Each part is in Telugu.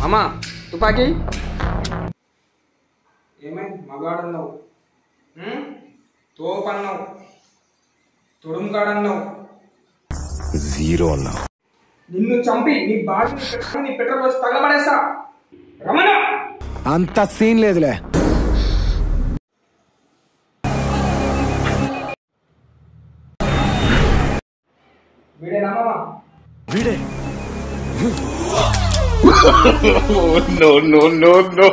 అమ్మా తుపాకీ ఏమైంది మగాడన్నావు, తోపన్నావు, తొడుముగాడన్నావు, జీరో అన్నావు. నిన్ను చంపి నీ బాడీని నీ పెట్రోల్ పోసి తగలబడేస్తా. రమణ అంత సీన్ లేదులే. వీడేనమ్మా వీడే. No, no, no, no.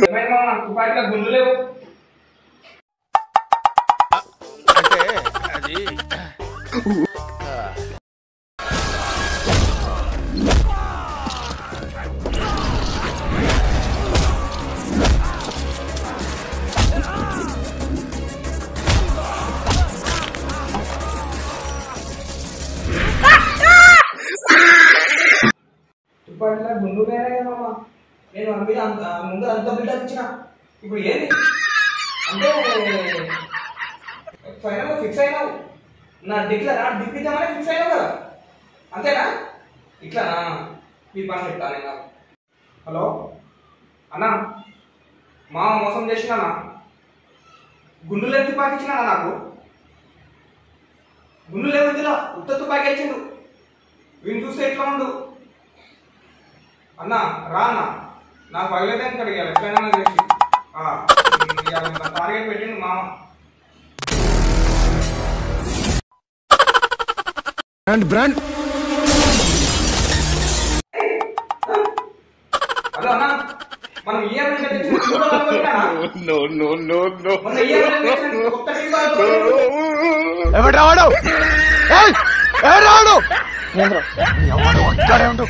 ఏమైనా తుపాకీలో గుండు లేవు. అంటే అది తుపాకీలో గుండు లేదమ్మా. నేను మీద ముందు అంత బిల్డప్ ఇచ్చిన. ఇప్పుడు ఏంది అంటే ఫైనల్ ఫిక్స్ అయినావు. నా డిప్పిద్దామని ఫిక్స్ అయినావు కదా, అంతేనా? ఇట్లానా మీ పని చెప్తా నేను. హలో అన్నా, మా మోసం చేసినా, గుండు లేదు తుపాకి ఇచ్చినా నాకు. గుండు లేవు, ఇందులో ఉత్త తుపాకి ఇచ్చిండు. వీళ్ళు చూస్తే ఎట్లా ఉండు అన్నా. రా అన్న, నాకు పగలైతే అడిగారు ఎట్లయినా చేసి టార్గెట్ పెట్టిండు మామ. బ్రాండ్ హలో అన్న, మనం EMI No, no, no, no. ఎవడు రావడు, ఎవడు రావడు, వచ్చాడే ఉండు.